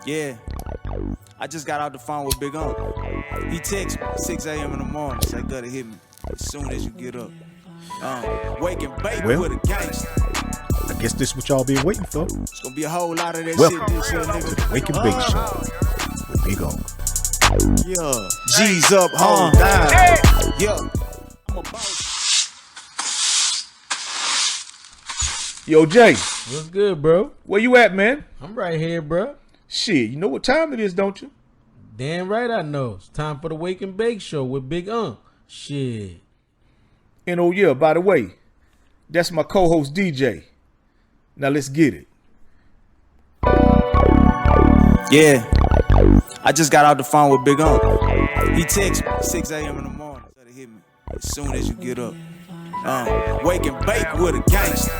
Yeah, I just got out the phone with Big Unc. He texted me 6 a.m. in the morning, say, gotta hit me as soon as you get up. Wake and bake with a gangster. I guess this is what y'all been waiting for. It's gonna be a whole lot of that Welcome shit this year, nigga. to the Wake and Bake Show with Big Unc. Yeah, G's up, hold down. Yeah, I'm about. Yo, Jay, What's good, bro? where you at, man? I'm right here, bro. Shit, you know what time it is, don't you? Damn right I know. It's time for the Wake and Bake Show with Big Unc. Shit. And oh yeah, by the way, that's my co-host DJ. Now let's get it. Yeah, I just got out the phone with Big Unc. He texted me 6 a.m. in the morning. Gotta hit me as soon as you get up. Wake and bake with a gangster.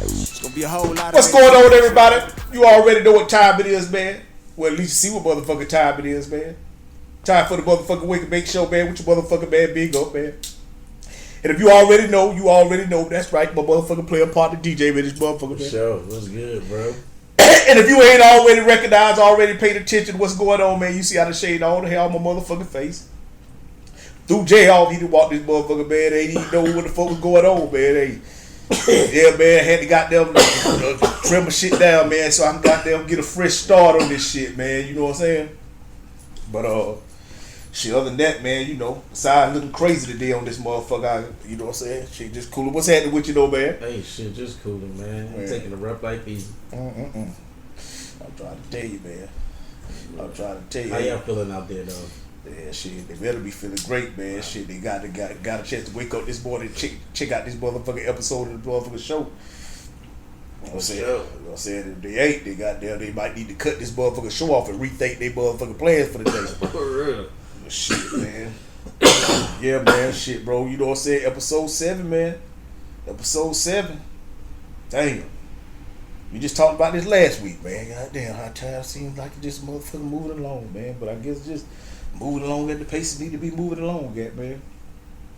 It's gonna be a whole lot of. What's going on, everybody? You already know what time it is, man. Well, at least you see what motherfucking time it is, man. Time for the motherfucking Wake and Bake Show, man, with your motherfucking man, Big Up, man. And if you already know, that's right, my motherfucking player partner, DJ, man, this motherfucker, man. Show. What's good, bro? And if you ain't already recognized, already paid attention to what's going on, man, you see how the shade all the hair on my motherfucking face. Through J off, he done walked this motherfucker, man. They didn't know what the fuck was going on, man. Yeah, man, I had to goddamn trim my shit down, man, so I can goddamn get a fresh start on this shit, man. You know what I'm saying? But shit, other than that, man, you know, besides looking crazy today on this motherfucker, you know what I'm saying? Shit, just cool. What's happening with you, though, man? Hey, shit, just cooling, man. I'm taking a rep like easy. I'm trying to tell you, man. I'm trying to tell you. How y'all feeling out there, though? Yeah, shit, they better be feeling great, man. Shit, they got a chance to wake up this morning and check out this motherfucking episode of the motherfucking show. You know what I'm saying? You know what I'm saying? If they ain't, they might need to cut this motherfucking show off and rethink their motherfucking plans for the day. For real. Shit, man. Yeah, man, shit, bro. You know what I'm saying? Episode 7, man. Episode 7. Damn. We just talked about this last week, man. Goddamn, how time seems like it just motherfucking moving along, man. But I guess just moving along at the pace it need to be moving along at, man.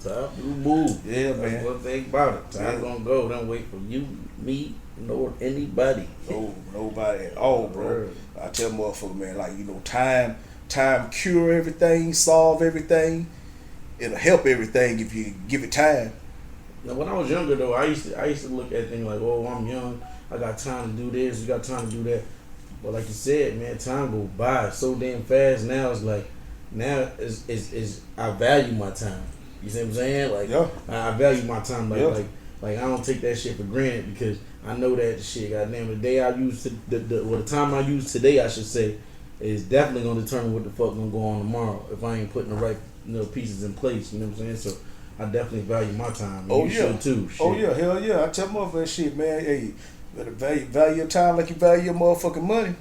Time to move. Yeah, That's man. one thing about it. Time gonna go. Don't wait for you, me, nor anybody. No, nobody at all, bro. I tell motherfucker, man, like, you know, time cure everything, solve everything. It'll help everything if you give it time. Now, when I was younger, though, I used to look at things like, oh, I'm young. I got time to do this. You got time to do that. But like you said, man, time go by so damn fast. Now it's like, is I value my time. You see what I'm saying? Like, yeah. I value my time. Like, yeah. like I don't take that shit for granted because I know that shit. Goddamn, the day I use the time I use today, I should say, is definitely gonna determine what the fuck gonna go on tomorrow if I ain't putting the right pieces in place. You know what I'm saying? So I definitely value my time. Oh you yeah, should too. Shit. Oh yeah, hell yeah. I tell motherfuckers shit, man. Hey, you better value your time like you value your motherfucking money.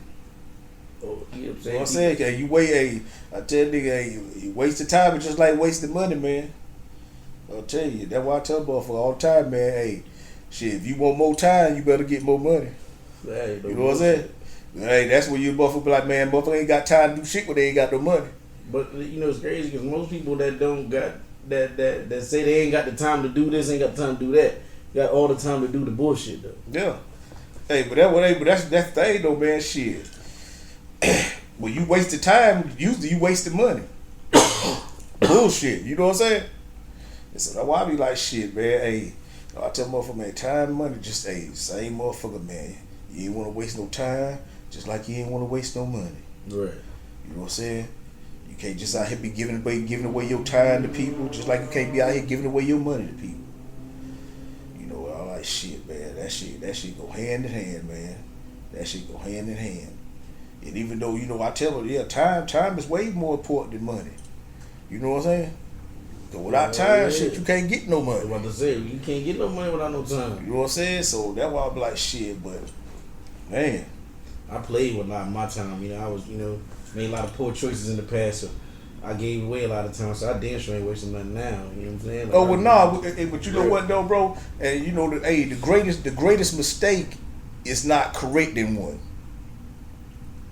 Oh, you know what I'm saying? You know what I'm saying? Hey, you wait, hey, I tell nigga, hey, you wasting time is just like wasting money, man. I'll tell you, that's why I tell motherfuckers all the time, man, hey, shit, if you want more time, you better get more money. Hey, you know what I'm saying? Hey, that's where you motherfucker be like, man, motherfucker ain't got time to do shit when they ain't got no money. But you know it's crazy because most people that don't got that say they ain't got the time to do this, ain't got the time to do that, got all the time to do the bullshit though. Yeah. Hey, but that's the thing though, man. Shit. When you wasted time, usually you wasted money. Bullshit. You know what I'm saying? And so that's why I be like, shit, man. Hey, I tell motherfucker, man, time, money, just same motherfucker, man. You ain't want to waste no time, just like you ain't want to waste no money. Right. You know what I'm saying? You can't just out here be giving away your time to people, just like you can't be out here giving away your money to people. You know, I like shit, man. That shit go hand in hand, man. That shit go hand in hand. And even though, you know, I tell her, yeah, time is way more important than money. You know what I'm saying? Because without time, shit, you can't get no money. I was about to say, you can't get no money without no time. You know what I'm saying? So that's why I be like, shit, but, man. I played with a lot of my time. You know, I was, made a lot of poor choices in the past, so I gave away a lot of time, so I damn sure ain't wasting nothing now. You know what I'm saying? Like, oh, well, but you know what, though, bro? And you know, the greatest mistake is not correcting one.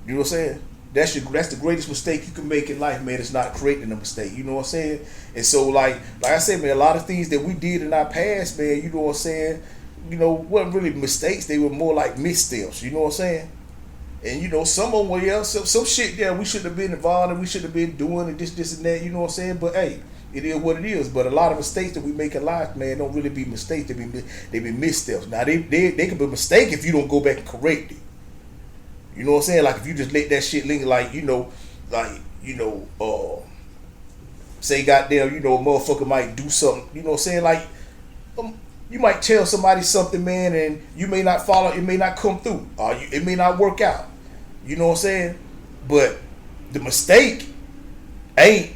You know what I'm saying? That's the greatest mistake you can make in life, man. It's not correcting a mistake. You know what I'm saying? And so, like I said, man, a lot of things that we did in our past, man, you know what I'm saying? You know, wasn't really mistakes. They were more like missteps. You know what I'm saying? And you know, some of them, yeah, some shit there we should have been involved in, we should have been doing, and this and that, you know what I'm saying? But hey, it is what it is. But a lot of mistakes that we make in life, man, don't really be mistakes. They be missteps. Now they can be a mistake if you don't go back and correct it. You know what I'm saying? Like if you just let that shit linger, like say goddamn, a motherfucker might do something. You know what I'm saying? Like you might tell somebody something, man, and you may not follow. It may not come through, or it may not work out. You know what I'm saying? But the mistake ain't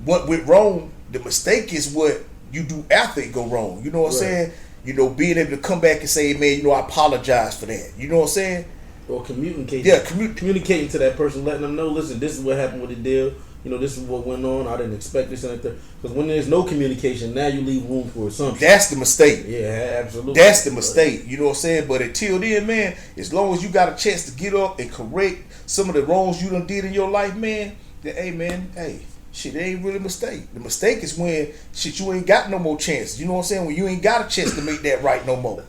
what went wrong. The mistake is what you do after it go wrong. You know what I'm saying? Being able to come back and say, man, I apologize for that. You know what I'm saying? Or communicating. Yeah, communicating to that person, letting them know, listen, this is what happened with the deal. This is what went on. I didn't expect this and that. Because when there's no communication, now you leave room for assumption. That's the mistake. Yeah, absolutely. That's the mistake. You know what I'm saying? But until then, man, as long as you got a chance to get up and correct some of the wrongs you done did in your life, man, then, shit, it ain't really a mistake. The mistake is when, shit, you ain't got no more chances. You know what I'm saying? When you ain't got a chance to make that right no more.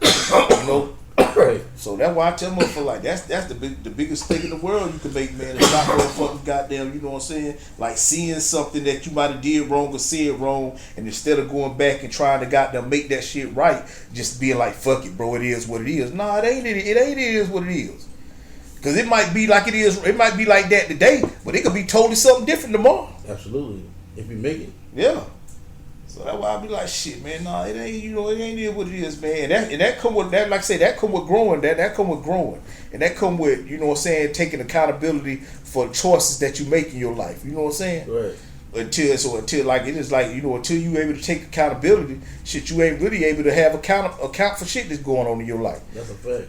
Right. So that's why I tell motherfuckers, like, that's the biggest thing in the world you can make, man. Is not motherfucking goddamn, you know what I'm saying? Like seeing something that you might have did wrong or said wrong, and instead of going back and trying to goddamn make that shit right, just being like, fuck it, bro, it is what it is. Nah, it ain't it is what it is. Because it might be like it is, it might be like that today, but it could be totally something different tomorrow. Absolutely. If you make it. Yeah. So that's why I be like, shit, man, nah, it ain't, it ain't what it is, man. And that come with that, like I say, that come with growing, that come with growing. And that come with, you know what I'm saying, taking accountability for the choices that you make in your life. You know what I'm saying? Right. Until like it is like, until you able to take accountability, shit, you ain't really able to have account for shit that's going on in your life. That's a fact.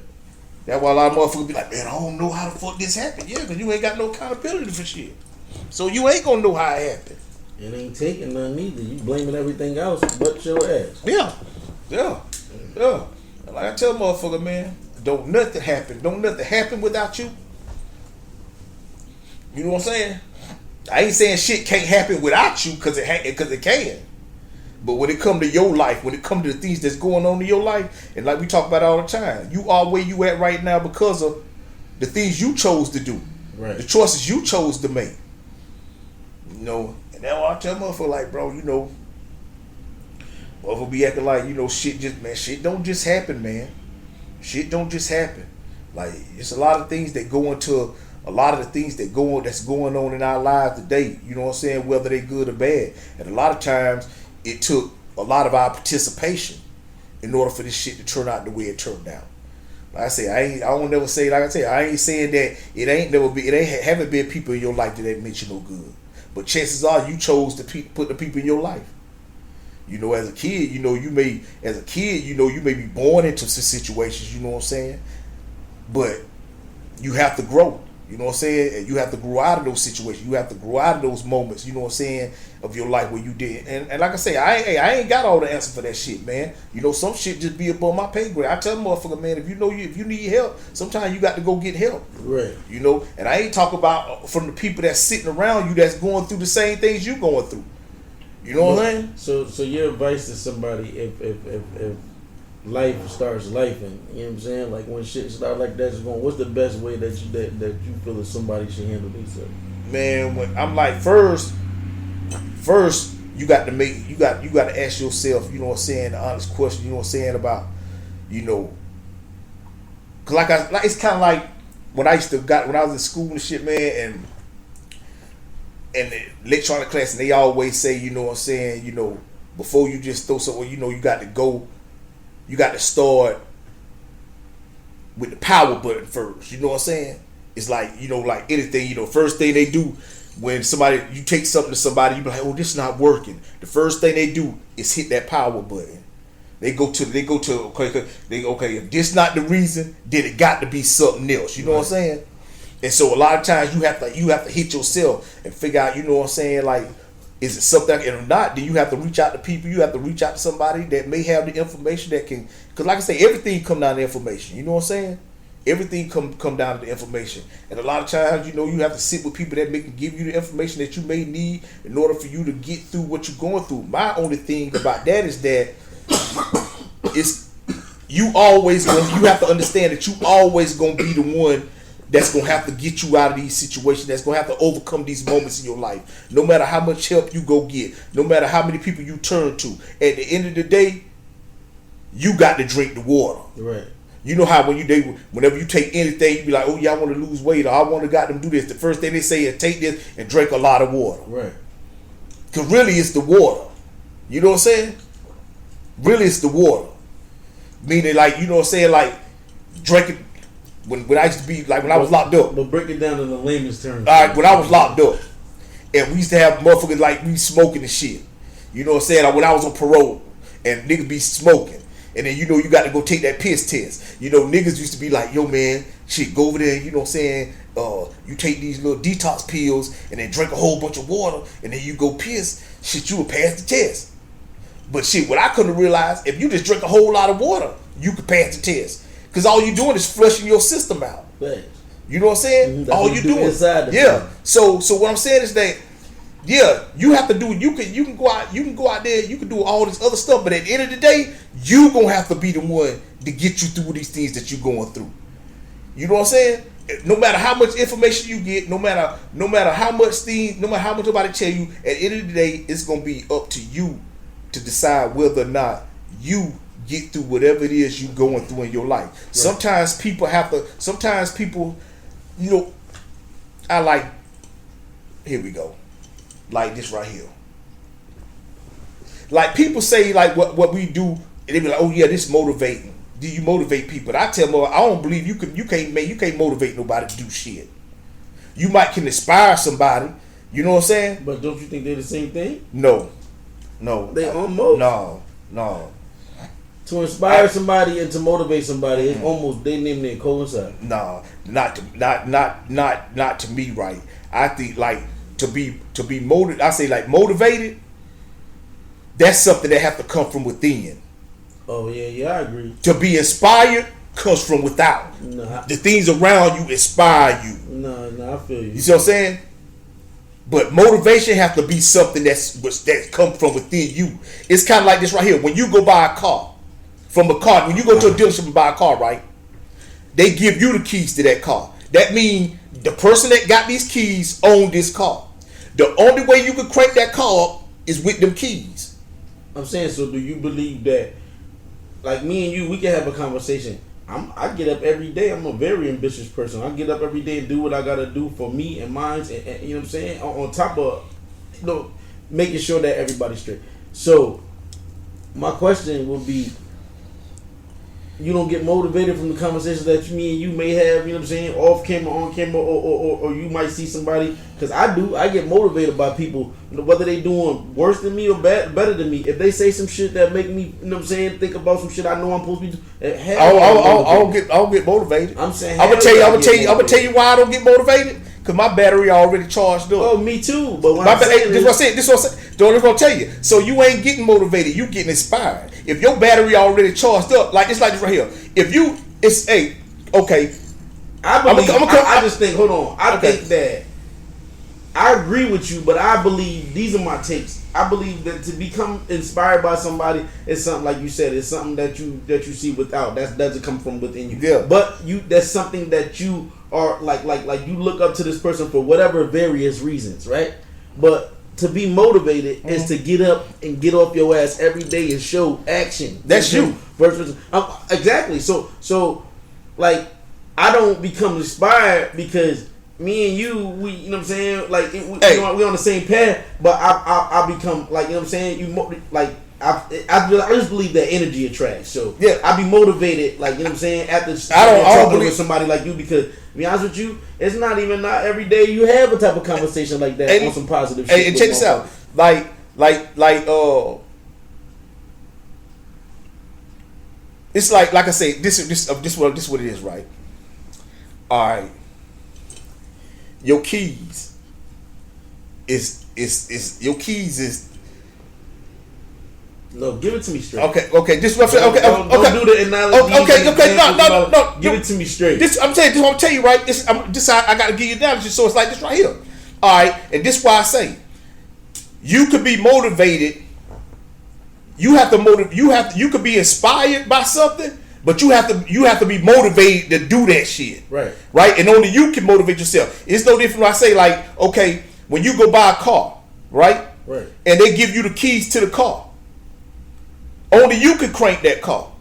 That's why a lot of motherfuckers be like, man, I don't know how the fuck this happened. Yeah, because you ain't got no accountability for shit. So you ain't gonna know how it happened. It ain't taking none either. You blaming everything else but your ass. Yeah. Like I tell motherfucker, man, don't nothing happen without you. You know what I'm saying? I ain't saying shit can't happen without you, because it can. But when it come to your life, when it come to the things that's going on in your life, and like we talk about all the time, you are where you at right now because of the things you chose to do. Right. The choices you chose to make. And that's why I tell motherfucker, like, bro, motherfucker be acting like, shit don't just happen, man. Shit don't just happen. Like, it's a lot of things that go into that's going on in our lives today. You know what I'm saying? Whether they good or bad. And a lot of times it took a lot of our participation in order for this shit to turn out the way it turned out. Like I say, I won't never say, like I say, I ain't saying that haven't been people in your life that ain't meant you no good. But chances are you chose to put the people in your life. As a kid, you may be born into some situations, you know what I'm saying? But you have to grow, you know what I'm saying? And you have to grow out of those situations. You have to grow out of those moments, you know what I'm saying, of your life where you did. And like I say, I ain't got all the answers for that shit, man. Some shit just be above my pay grade. I tell motherfucker, man, if you need help, sometimes you got to go get help. Right. And I ain't talking about from the people that's sitting around you that's going through the same things you going through. You know what I'm saying? So your advice to somebody if life starts lifing, you know what I'm saying? Like when shit starts like that, what's the best way that you feel that somebody should handle themselves? Man, when I'm like first you got to ask yourself, you know what I'm saying, the honest question, you know what I'm saying, about, cause it's kind of like when I was in school and shit, man, and the electronic class, and they always say, you know what I'm saying, before you just throw something, you got to start with the power button first. You know what I'm saying? It's like, like anything, first thing they do when you take something to somebody, you be like, oh, this is not working. The first thing they do is hit that power button. They go to okay, if this not the reason, then it got to be something else. You know what I'm saying? And so a lot of times you have to hit yourself and figure out, you know what I'm saying, like, is it something, and if not, then you have to reach out to people. You have to reach out to somebody that may have the information that can, because like I say, everything come down to information. You know what I'm saying? Everything come down to the information. And a lot of times, you have to sit with people that can give you the information that you may need in order for you to get through what you're going through. My only thing about that is that you have to understand that you always gonna be the one that's gonna have to get you out of these situations, that's gonna have to overcome these moments in your life. No matter how much help you go get, no matter how many people you turn to, at the end of the day, you got to drink the water. Right. You know how whenever you take anything, you be like, oh yeah, I want to lose weight, or I want to got them do this. The first thing they say is take this and drink a lot of water. Right. Cause really it's the water. You know what I'm saying? Really it's the water. Meaning like, you know what I'm saying, like drinking when I used to be like when I was locked up. But break it down in the layman's terms. Alright, when I was locked up, and we used to have motherfuckers like we smoking and shit. You know what I'm saying? Like when I was on parole and niggas be smoking. And then you know you got to go take that piss test. You know, niggas used to be like, yo man, shit, go over there, you know what I'm saying? You take these little detox pills and then drink a whole bunch of water and then you go piss, shit, you will pass the test. But shit, what I couldn't realize, if you just drink a whole lot of water, you could pass the test. Because all you're doing is flushing your system out. Right. You know what I'm saying? Mm-hmm. All you doing. Yeah. Thing. So what I'm saying is that, yeah, you have to do. You can go out there. You can do all this other stuff. But at the end of the day, you gonna have to be the one to get you through these things that you're going through. You know what I'm saying? No matter how much information you get, no matter how much nobody tell you, at the end of the day, it's gonna be up to you to decide whether or not you get through whatever it is you're going through in your life. Right. Sometimes people, you know, here we go. Like this right here. Like people say like what we do, and they be like, oh yeah, this motivating. Do you motivate people? I tell them, I don't believe you can't motivate nobody to do shit. You might can inspire somebody, you know what I'm saying? But don't you think they're the same thing? No. They almost no. To inspire somebody and to motivate somebody, it's almost they name their coincide. No, not to me, right? I think like to be motivated, I say like motivated, that's something that have to come from within. Oh yeah, I agree. To be inspired comes from without. Nah. The things around you inspire you. No, I feel you. You see what I'm saying? But motivation have to be something that come from within you. It's kind of like this right here. When you go buy a car, when you go to a dealership and buy a car, right? They give you the keys to that car. That means the person that got these keys own this car. The only way you can crank that car up is with them keys. I'm saying, so do you believe that, like me and you, we can have a conversation. I get up every day. I'm a very ambitious person. I get up every day and do what I gotta do for me and mine, and you know what I'm saying? On top of, you know, making sure that everybody's straight. So my question would be, you don't get motivated from the conversations that me and you may have, you know what I'm saying, off camera, on camera, or you might see somebody, because I do. I get motivated by people, whether they doing worse than me or better than me. If they say some shit that make me, you know what I'm saying, think about some shit I know I'm supposed to be doing. I'll get motivated. I'm saying, I'm gonna tell you why I don't get motivated. Cause my battery already charged up. Oh, me too. But this what I'm saying. Don't gonna tell you. So you ain't getting motivated. You getting inspired. If your battery already charged up, like it's like this right here. If you, it's okay. I just think. Hold on. I think that I agree with you, but I believe these are my takes. I believe that to become inspired by somebody is something, like you said, it's something that you see without. That doesn't come from within you. Yeah. But that's something that you are like you look up to this person for whatever various reasons, right? But to be motivated is to get up and get off your ass every day and show action. That's you. Exactly. So like I don't become inspired because me and you, we, you know what I'm saying, like we on the same path, but I become like, you know what I'm saying, I just believe that energy attracts. So yeah, I be motivated, like, you know what I'm saying, after I don't believe with somebody like you, because to be honest with you, it's not every day you have a type of conversation like that on some positive shit. And check this out, it's like I say, this what it is, right? All right, your keys is your keys is. No, give it to me straight. Okay. This is what I'm saying. Don't do the analogy. Okay. No. Give it to me straight. I'm telling you, right? I got to give you the analogy. So it's like this right here. All right, and this is why I say you could be motivated. You could be inspired by something, But you have to be motivated to do that shit. Right. Right? And only you can motivate yourself. It's no different when I say, like, okay, when you go buy a car, right? Right. And they give you the keys to the car. Only you can crank that car.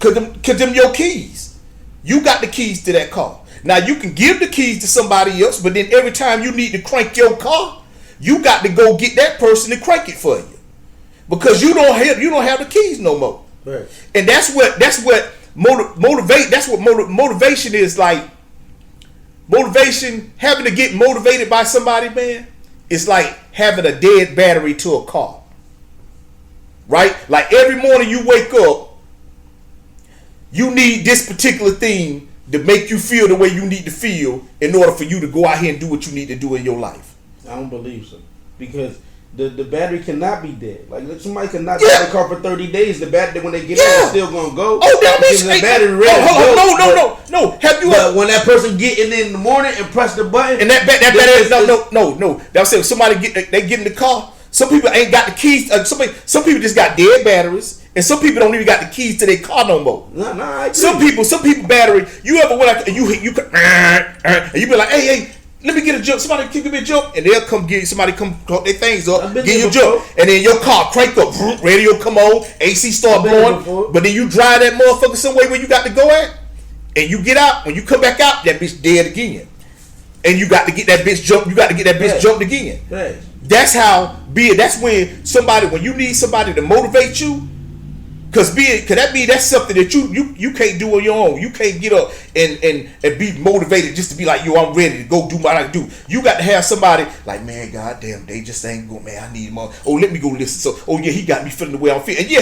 Cause them your keys. You got the keys to that car. Now you can give the keys to somebody else, but then every time you need to crank your car, you got to go get that person to crank it for you. Because you don't have the keys no more. Right. And that's what motivation is like. Motivation, having to get motivated by somebody, man, it's like having a dead battery to a car. Right? Like every morning you wake up, you need this particular thing to make you feel the way you need to feel in order for you to go out here and do what you need to do in your life. I don't believe so. Because the battery cannot be dead. Like somebody cannot drive a car for 30 days. The battery, when they get in, it's still gonna go. Oh, that means the battery ready to go. No. Have you? But when that person get in the morning and press the button, and that battery, no. That's it. Somebody get in the car. Some people ain't got the keys. Some people just got dead batteries, and some people don't even got the keys to their car no more. Nah. Some people battery. You ever went out and you and you be like, hey. Let me get a jump. Somebody give me a jump, and they'll come get somebody come hook their things up, give you a jump, and then your car crank up, radio come on, AC start blowing, but then you drive that motherfucker somewhere where you got to go at, and you get out. When you come back out, that bitch dead again, and you got to get that bitch jump. You got to get that bitch jumped again. Right. That's how be it. That's when you need somebody to motivate you. Cause that's something that you can't do on your own. You can't get up and be motivated just to be like, yo, I'm ready to go do what I do. You got to have somebody like, man, goddamn, they just ain't go, man. I need more. Oh, let me go listen. So, oh yeah, he got me feeling the way I'm feeling. And yeah,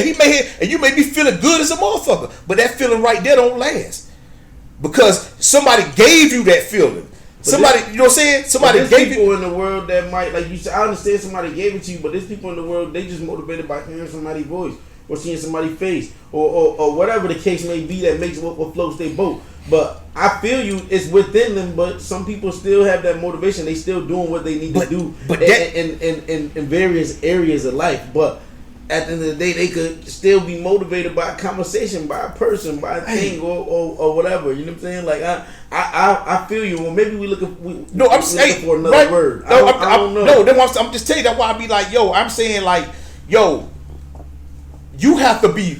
you may be feeling good as a motherfucker, but that feeling right there don't last because somebody gave you that feeling. Somebody, you know what I'm saying? Somebody gave people in the world that might, like you said. I understand somebody gave it to you, but there's people in the world they just motivated by hearing somebody's voice. Or seeing somebody's face, or whatever the case may be that makes what floats their boat. But I feel you, it's within them. But some people still have that motivation. They still doing what they need to do, in various areas of life. But at the end of the day, they could still be motivated by a conversation, by a person, by a thing, or whatever. You know what I'm saying? Like I feel you. Well, maybe we looking for another word. I don't know. No, I'm just telling you. That's why I be like, yo. I'm saying like, yo. You have to be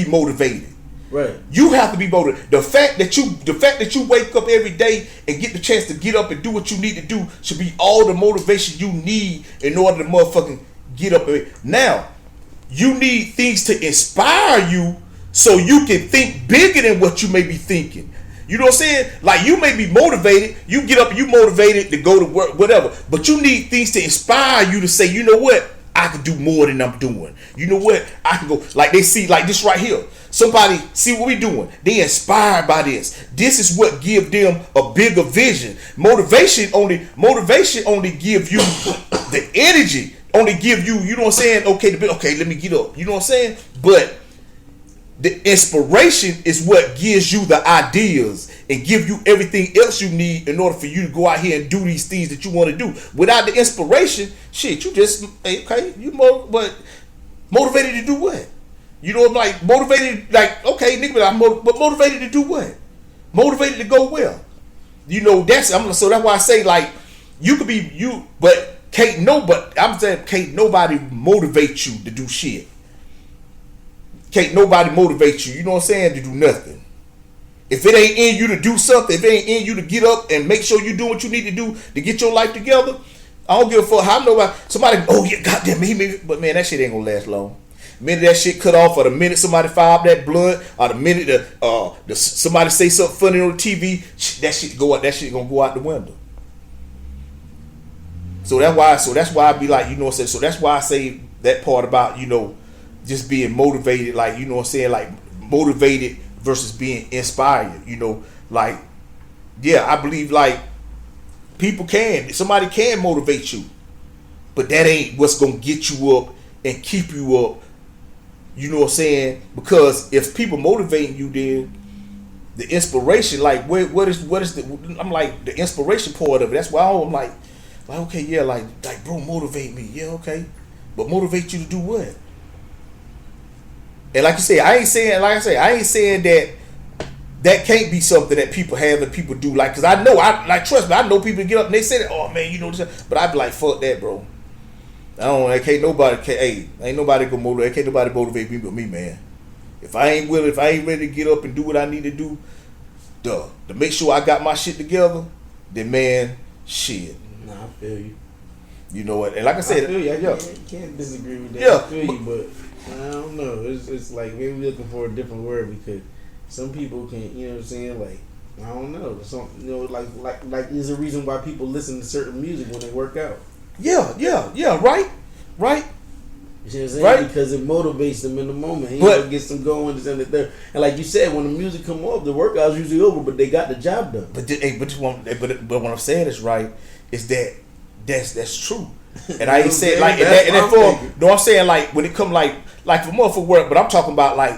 motivated. Right. You have to be motivated. The fact that you wake up every day and get the chance to get up and do what you need to do should be all the motivation you need in order to motherfucking get up. Now, you need things to inspire you so you can think bigger than what you may be thinking. You know what I'm saying? Like you may be motivated. You get up, you motivated to go to work, whatever. But you need things to inspire you to say, you know what? I can do more than I'm doing. You know what? I can go like they see like this right here. Somebody see what we doing. They inspired by this. This is what give them a bigger vision. Motivation only give you the energy. Only give you, you know what I'm saying? Okay, let me get up. You know what I'm saying? But the inspiration is what gives you the ideas and give you everything else you need in order for you to go out here and do these things that you want to do. Without the inspiration, shit, you just but motivated to do what? You know, like motivated, like okay, nigga, but motivated to do what? Motivated to go where? You know, so that's why I say like you could be you, but I'm saying can't nobody motivate you to do shit. Can't nobody motivate you, you know what I'm saying, to do nothing. If it ain't in you to do something, if it ain't in you to get up and make sure you do what you need to do to get your life together, I don't give a fuck how nobody, somebody, oh yeah, goddamn me, but man, that shit ain't gonna last long. The minute that shit cut off, or the minute somebody fire up that blunt, or the minute somebody say something funny on the TV, that shit gonna go out the window. So that's why I be like, you know what I'm saying. So that's why I say that part about, you know, just being motivated, like, you know what I'm saying, like motivated versus being inspired, you know, like, yeah, I believe like somebody can motivate you, but that ain't what's gonna get you up and keep you up, you know what I'm saying, because if people motivating you, then the inspiration, like what is the, I'm like the inspiration part of it, that's why I'm like okay, yeah, like bro, motivate me, yeah, okay, but motivate you to do what? And like you say, I ain't saying that can't be something that people have and people do. Like, cause I know, trust me, I know people get up and they say that, oh man, you know this, but I be like, fuck that, bro. Ain't nobody go motivate. Can't nobody motivate me but me, man. If I ain't ready to get up and do what I need to do, to make sure I got my shit together, then man, shit. Nah, I feel you. You know what? And like I said, I feel you. I can't disagree with that. Yeah, I feel you, but I don't know. It's like maybe we're looking for a different word because some people can, you know what I'm saying? Like, I don't know. Some, you know, like there's a reason why people listen to certain music when they work out. Yeah, right. You know what I'm saying? Right. Because it motivates them in the moment. It gets them going, this and the third. And like you said, when the music come off, the workout's usually over, but they got the job done. But what I'm saying is right, is that's true. And I ain't saying like I'm saying like when it come like for motherfucker work, but I'm talking about like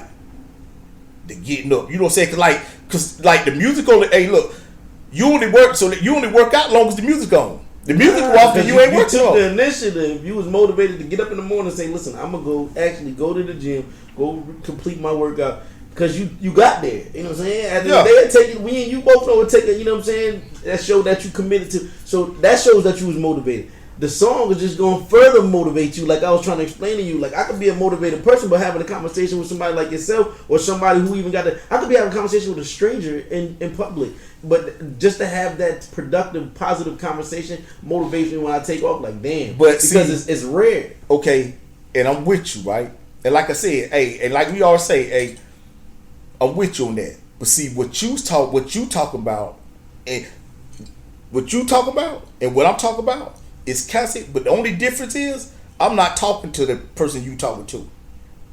the getting up. You know what I'm saying? Cause the music only. Hey, look, you only work out long as the music on. The music off and you ain't working on. You took the initiative. You was motivated to get up in the morning and say, "Listen, I'm gonna go to the gym, go complete my workout." Because you got there. You know what I'm saying? At the end of the day, it take it. We and you both know it take it. You know what I'm saying? That showed that you committed to. So that shows that you was motivated. The song is just going to further motivate you. Like I was trying to explain to you. Like I could be a motivated person, but having a conversation with somebody like yourself or somebody who even got I could be having a conversation with a stranger in public. But just to have that productive, positive conversation motivates me when I take off. Like damn, but because it's rare. Okay, and I'm with you, right? And like I said, hey, and like we always say, hey, I'm with you on that. But see, what you talk about, and what I'm talking about is classic. But the only difference is I'm not talking to the person you talking to.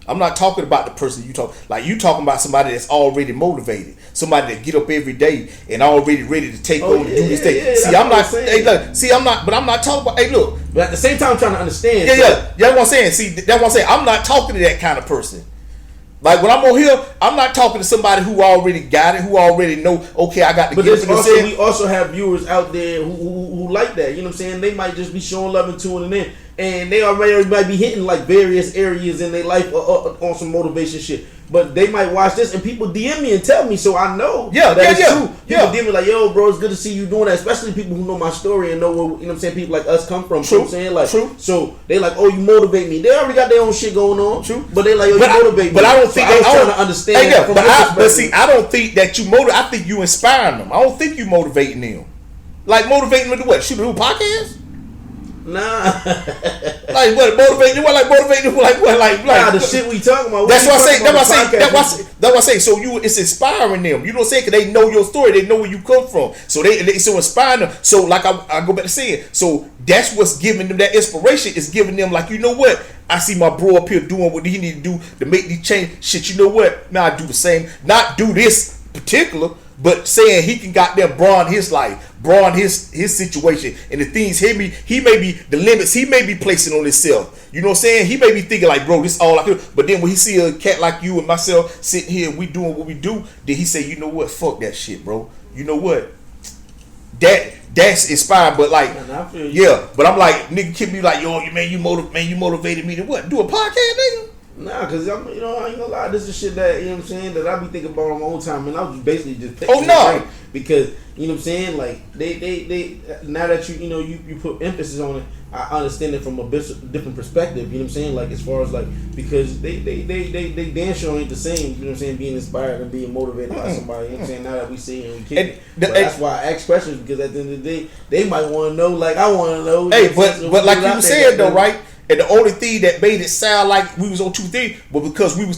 I'm not talking about the person you talk. Like you talking about somebody that's already motivated, somebody that get up every day and already ready to take on and do this thing. See, I'm not. Hey, look. See, I'm not. But I'm not talking about. Hey, look. But at the same time, I'm trying to understand. Yeah. That's what I'm saying. See, that's what I'm saying. I'm not talking to that kind of person. Like when I'm on here, I'm not talking to somebody who already got it, who already know. Okay, I got to get it. We also have viewers out there who like that. You know what I'm saying? They might just be showing love and tuning in, and they already might be hitting like various areas in their life on some motivation shit. But they might watch this and people DM me and tell me, so I know that it's true. People DM me like, yo, bro, it's good to see you doing that. Especially people who know my story and know where, you know what I'm saying, people like us come from. True. You know what I'm saying? Like, true. So they like, oh, you motivate me. They already got their own shit going on. True. But they like, yo, you motivate me. But I don't think I was trying to understand. But see, I don't think that you motivate. I think you inspiring them. I don't think you motivating them. Like motivating them to what? Shoot a new podcast? Nah. Like what? Motivating you? What? Like motivating you? Like what? Like the shit we talking about. That's what I say. So it's inspiring them. You know what I'm saying? Because they know your story. They know where you come from. So they so inspiring them. So like I go back to saying. So that's what's giving them that inspiration. Is giving them like, you know what? I see my bro up here doing what he need to do to make these change. Shit, you know what? Now I do the same. Not do this particular, but saying he can goddamn broaden his life, broaden his situation, and the things he may be the limits he may be placing on himself. You know what I'm saying? He may be thinking like, bro, this all I can do. But then when he see a cat like you and myself sitting here and we doing what we do, then he say, you know what? Fuck that shit, bro. You know what? That's inspiring, but like, yeah. But I'm like, nigga, keep me like, yo, you motivated me to what? Do a podcast, nigga? Nah, cause I ain't gonna lie. This is shit that, you know what I'm saying, that I be thinking about on my own time, and I was basically just because, you know what I'm saying, like they now that you put emphasis on it, I understand it from a different perspective. You know what I'm saying, like as far as like, because they damn sure ain't the same. You know what I'm saying, being inspired and being motivated by somebody. You know what I'm saying, now that we see and we kick it. But that's why I ask questions, because at the end of the day, they might want to know, like I want to know. Hey, but like you said though, right? And the only thing that made it sound like we was on 2 things was because we was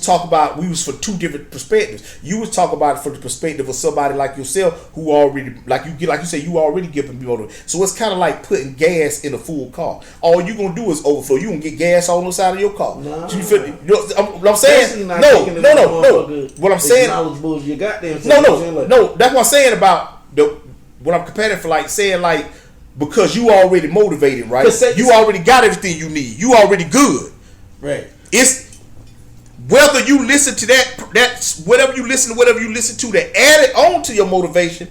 for 2 different perspectives. You was talking about it from the perspective of somebody like yourself who already, like you say, you already giving me motive. So it's kind of like putting gas in a full car. All you gonna do is overflow. You gonna get gas on the side of your car. Nah. You feel, what I'm saying? No. What I'm saying? No. That's what I'm saying about what I'm comparing for, like saying like. Because you already motivated, right? You already got everything you need. You already good. Right. It's whether you listen to that whatever you listen to that add it on to your motivation,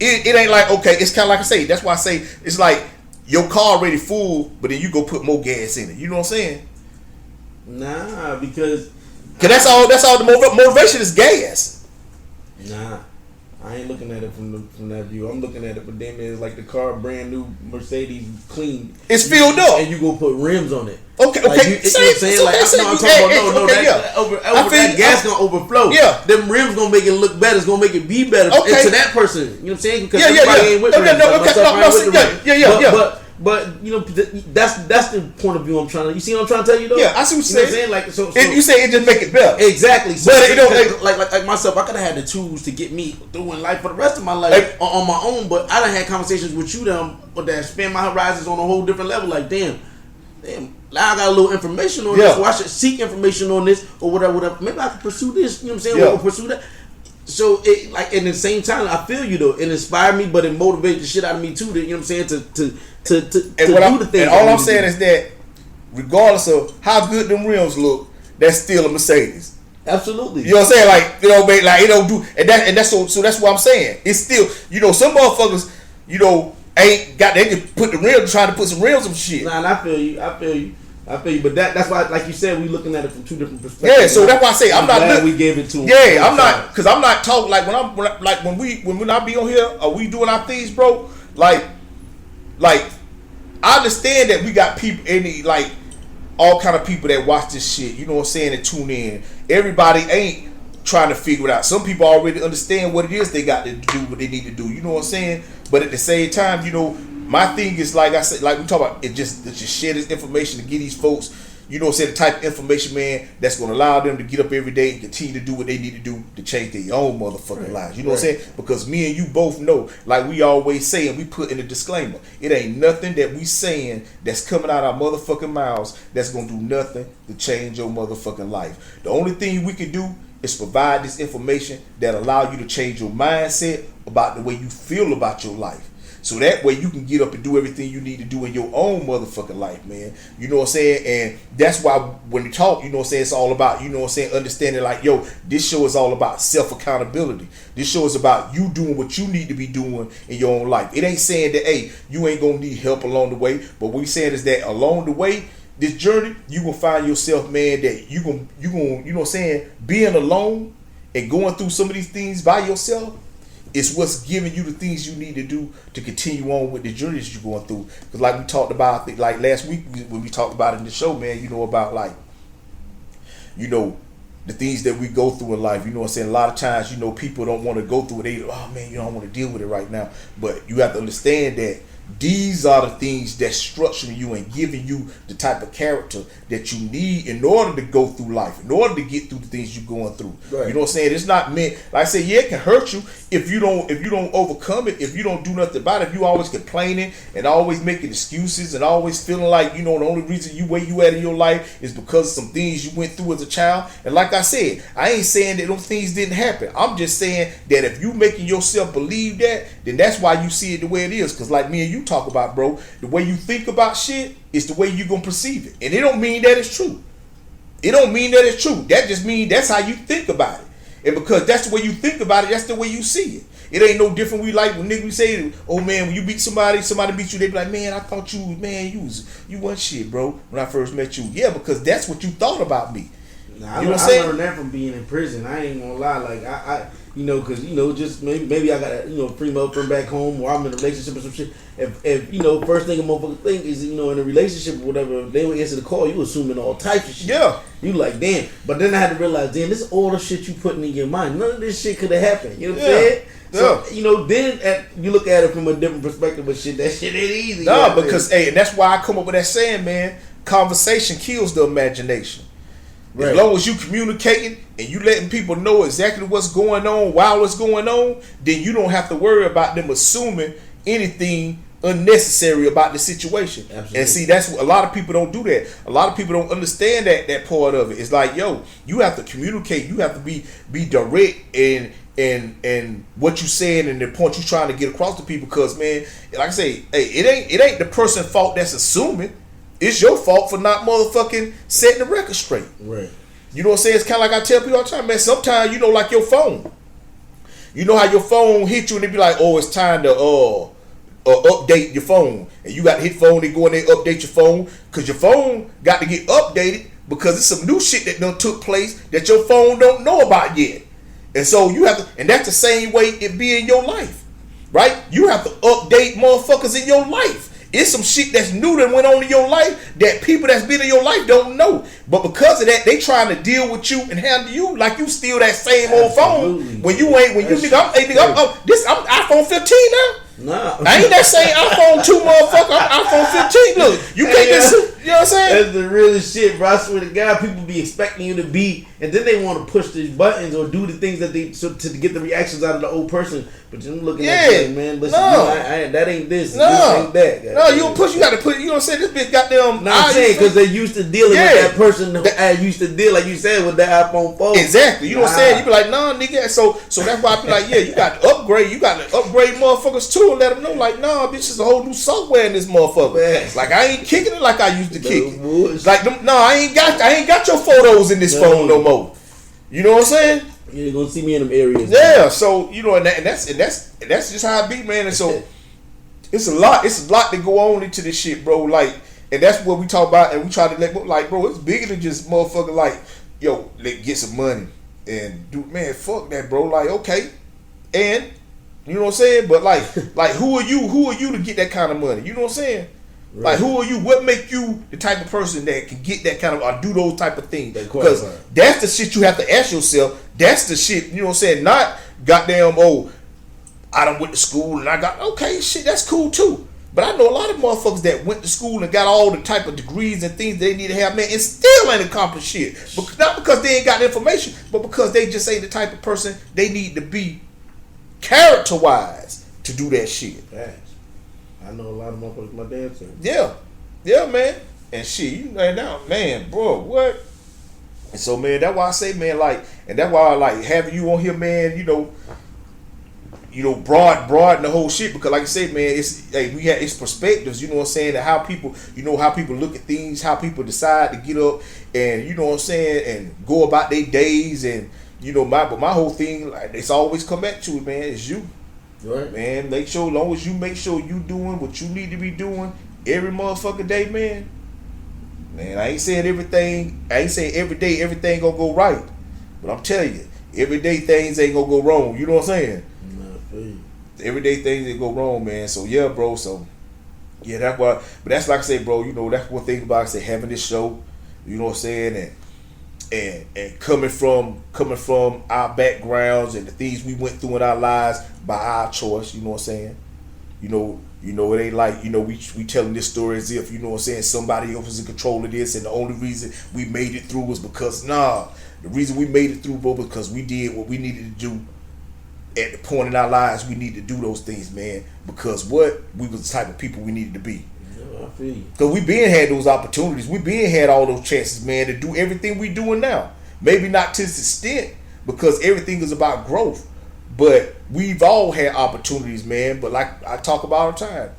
it ain't like, okay, it's kind of like I say. That's why I say it's like your car already full, but then you go put more gas in it. You know what I'm saying? Nah, because Cause that's all the motivation is gas. Nah. I ain't looking at it from that view. I'm looking at it, but damn, it's like the car, brand new Mercedes, clean. It's filled up, and you go put rims on it. Okay, like you know what I'm saying? Like, I'm talking about that gas gonna overflow. Yeah, them rims gonna make it look better. It's gonna make it be better to that person. You know what I'm saying? Because everybody ain't with rims. But you know that's the point of view I'm trying to. You see what I'm trying to tell you though? Yeah, I see what you're saying. Like so you say it just make it better. Exactly. So, but you know, like myself, I could have had the tools to get me through in life for the rest of my life on my own. But I done had conversations with you that spin my horizons on a whole different level. Like damn. Now I got a little information on this, or I should seek information on this, or whatever. Maybe I can pursue this. You know what I'm saying? Or pursue that. So it like at the same time, I feel you though. It inspired me, but it motivated the shit out of me too. You know what I'm saying? To do the thing. And all I'm saying is that regardless of how good them rims look, that's still a Mercedes. Absolutely. You know what I'm saying? Like like it don't do, and that's so that's what I'm saying. It's still some motherfuckers ain't got they just put the rims trying to put some rims on shit. Nah, and I feel you. But that's why, like you said, we looking at it from two different perspectives. Yeah, so that's why I say I'm not. We gave it to him. Yeah, I'm not because I'm not talking like when I be on here or we doing our things, bro. Like I understand that we got people all kind of people that watch this shit. You know what I'm saying? And tune in. Everybody ain't trying to figure it out. Some people already understand what it is they got to do, what they need to do. You know what I'm saying? But at the same time, my thing is like I said, like we talk about, it just share this information to get these folks, the type of information, man, that's gonna allow them to get up every day and continue to do what they need to do to change their own motherfucking lives. You know what I'm saying? Because me and you both know, like we always say, and we put in a disclaimer, it ain't nothing that we saying that's coming out our motherfucking mouths that's gonna do nothing to change your motherfucking life. The only thing we can do is provide this information that allow you to change your mindset about the way you feel about your life. So that way you can get up and do everything you need to do in your own motherfucking life, man. You know what I'm saying? And that's why when you talk, it's all about, understanding like, this show is all about self-accountability. This show is about you doing what you need to be doing in your own life. It ain't saying that, hey, you ain't gonna need help along the way. But what we saying is that along the way, this journey, you gonna find yourself, man, that you gonna, you know what I'm saying, being alone and going through some of these things by yourself, it's what's giving you the things you need to do to continue on with the journey that you're going through. Because like we talked about, like last week when we talked about it in the show, man, about like, the things that we go through in life. You know what I'm saying? A lot of times, people don't want to go through it. Oh man, I don't want to deal with it right now. But you have to understand that these are the things that's structuring you and giving you the type of character that you need in order to go through life, in order to get through the things you're going through. Right. You know what I'm saying? It's not meant, like I said, it can hurt you if you don't overcome it, if you don't do nothing about it, if you always complaining and always making excuses and always feeling like, the only reason where you at in your life is because of some things you went through as a child. And like I said, I ain't saying that those things didn't happen. I'm just saying that if you making yourself believe that, then that's why you see it the way it is. Because like me and you talk about, bro, the way you think about shit is the way you gonna perceive it. And it don't mean that it's true. It don't mean that it's true. That just means that's how you think about it. And because that's the way you think about it, that's the way you see it. It ain't no different. We like when niggas say, oh man, when you beat somebody beat you, they be like, man, I thought you wasn't shit, bro, when I first met you. Yeah, because that's what you thought about me. Nah, you know what I'm saying? I learned that from being in prison. I ain't gonna lie, like I because just maybe I got free motherfucker back home, or I'm in a relationship or some shit. If first thing a motherfucker think is in a relationship or whatever, they would answer the call, you assuming all types of shit. Yeah. You like, damn. But then I had to realize, damn, this is all the shit you putting in your mind. None of this shit could have happened. You know what I'm saying? So, then you look at it from a different perspective, but shit, that shit ain't easy. No, because and that's why I come up with that saying, man, conversation kills the imagination. Right. As long as you communicating and you letting people know exactly what's going on while it's going on, then you don't have to worry about them assuming anything unnecessary about the situation. Absolutely. And see, that's what a lot of people don't do that. A lot of people don't understand that part of it. It's like, you have to communicate. You have to be direct and what you saying and the point you trying to get across to people. Because man, like I say, hey, it ain't the person's fault that's assuming. It's your fault for not motherfucking setting the record straight. Right. You know what I'm saying? It's kind of like I tell people all the time, man. Sometimes, like your phone. You know how your phone hit you and they be like, oh, it's time to update your phone. And you got to hit phone and go in there update your phone. Because your phone got to get updated because it's some new shit that done took place that your phone don't know about yet. And so you have to, and that's the same way it be in your life, right? You have to update motherfuckers in your life. It's some shit that's new that went on in your life that people that's been in your life don't know. But because of that, they trying to deal with you and handle you like you still that same old phone. When you ain't, when you nigga, I'm iPhone 15 now. Nah. I ain't that same iPhone 2 motherfucker. I'm iPhone 15. Look, you can't just, you know what I'm saying? That's the realest shit, bro. I swear to God, people be expecting you to be, and then they want to push these buttons or do the things that they to get the reactions out of the old person. But you're looking at it, like, man, listen, that ain't this. No. This ain't that. No, you don't push. You got to put. You know what I'm saying? This bitch goddamn. No, I'm saying because they used to dealing with that person that used to deal, like you said, with the iPhone 4. Exactly. You know what I'm saying? You be like, nah, nigga. So that's why I be like, yeah, you got to upgrade. You got to upgrade motherfuckers too and let them know, like, nah, bitch, is a whole new software in this motherfucker. Man. Like I ain't kicking it like I used to kick it. Like, no, I ain't got your photos in this phone no more. You know what I'm saying? You're gonna see me in them areas. Yeah. Man. So you know, and that's just how I be, man. And so it's a lot to go on into this shit, bro. Like, and that's what we talk about, and we try to let, like, bro, it's bigger than just motherfucker. Like, yo, let's get some money and do, man. Fuck that, bro. Like, okay, and you know what I'm saying. But like who are you to get that kind of money? You know what I'm saying? Right. Like, who are you? What make you the type of person that can get that kind of, or do those type of things? Because that's the shit you have to ask yourself. That's the shit, you know what I'm saying? Not goddamn, oh, I done went to school and I got, okay, shit, that's cool too. But I know a lot of motherfuckers that went to school and got all the type of degrees and things they need to have, man, and still ain't accomplished shit. But not because they ain't got the information, but because they just ain't the type of person they need to be character-wise to do that shit. Facts. I know a lot of motherfuckers my dad said. Yeah, man. And shit, you know now, man, bro, what? And so, man, that's why I say, man, like, and that's why I like having you on here, man, you know, broad the whole shit, because like I said, man, it's perspectives, you know what I'm saying, and how people look at things, how people decide to get up and, you know what I'm saying, and go about their days, and, you know, my whole thing, like, it's always come back to it, man, it's you. Right. Man, as long as you make sure you doing what you need to be doing every motherfucking day, man. Man, I ain't saying every day everything gonna go right. But I'm telling you, every day things ain't gonna go wrong. You know what I'm saying? Every day things ain't go wrong, man. So yeah, bro. So yeah, that's why. But that's like I say, bro. You know, that's one thing about, I say, having this show. You know what I'm saying? And coming from our backgrounds and the things we went through in our lives by our choice, you know what I'm saying? You know, it ain't like, you know, we telling this story as if, you know what I'm saying, somebody else was in control of this, and the only reason we made it through was because, the reason we made it through, bro, because we did what we needed to do at the point in our lives. We need to do those things, man, because we was the type of people we needed to be. Because we been had those opportunities. We been had all those chances, man, to do everything we doing now. Maybe not to this extent, because everything is about growth. But we've all had opportunities, man. But like I talk about all the time,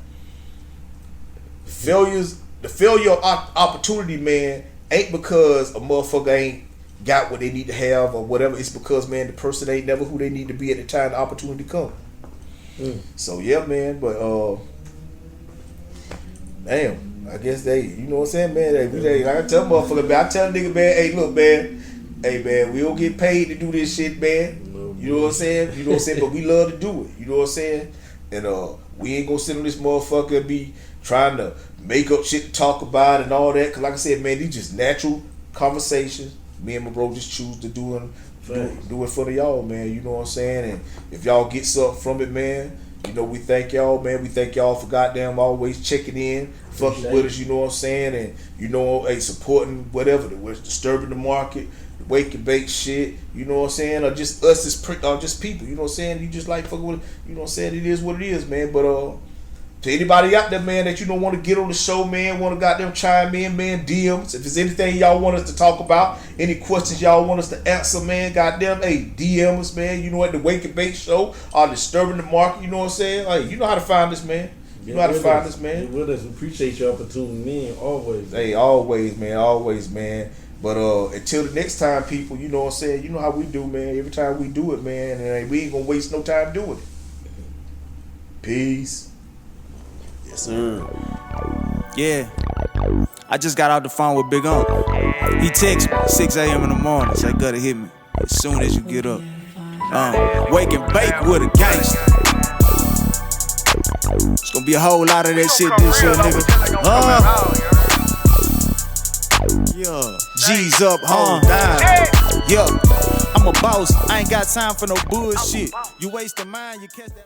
the failure of opportunity, man, ain't because a motherfucker ain't got what they need to have or whatever. It's because, man, the person ain't never who they need to be at the time the opportunity come. So yeah, man. But damn, I guess you know what I'm saying, man. Like I tell motherfucker, man, I tell nigga, man, hey, look, man, we don't get paid to do this shit, man. You know what I'm saying? You know what I'm saying? But we love to do it. You know what I'm saying? And we ain't gonna sit on this motherfucker and be trying to make up shit to talk about and all that. Cause like I said, man, these just natural conversations. Me and my bro just choose to do it for y'all, man. You know what I'm saying? And if y'all get something from it, man, you know, we thank y'all, man. We thank y'all for goddamn always checking in, fucking with us, you know what I'm saying? And, you know, supporting whatever, what's disturbing the market, the wake and bake shit, you know what I'm saying? Or just us as just people, you know what I'm saying? You just like fucking with it, you know what I'm saying? It is what it is, man. But to anybody out there, man, that you don't want to get on the show, man, want to goddamn chime in, man, DMs. If there's anything y'all want us to talk about, any questions y'all want us to answer, man, goddamn, hey, DM us, man. You know what, the Wake and Bake Show, or Disturbing the Market, you know what I'm saying? Like, you know how to find us, man. You know how to find us, man. With us, we appreciate y'all for tuning in, always. Hey, always, man. But until the next time, people, you know what I'm saying? You know how we do, man. Every time we do it, man, and we ain't gonna waste no time doing it. Peace. Yes, sir. Yeah. I just got out the phone with Big Uncle. He text me 6 a.m. in the morning. Say, gotta hit me as soon as you get up. Wake and bake with a gangster. It's gonna be a whole lot of that shit this year, nigga. Yeah, G's up, down. Yeah, I'm a boss. I ain't got time for no bullshit. You wasting mine, you catch that.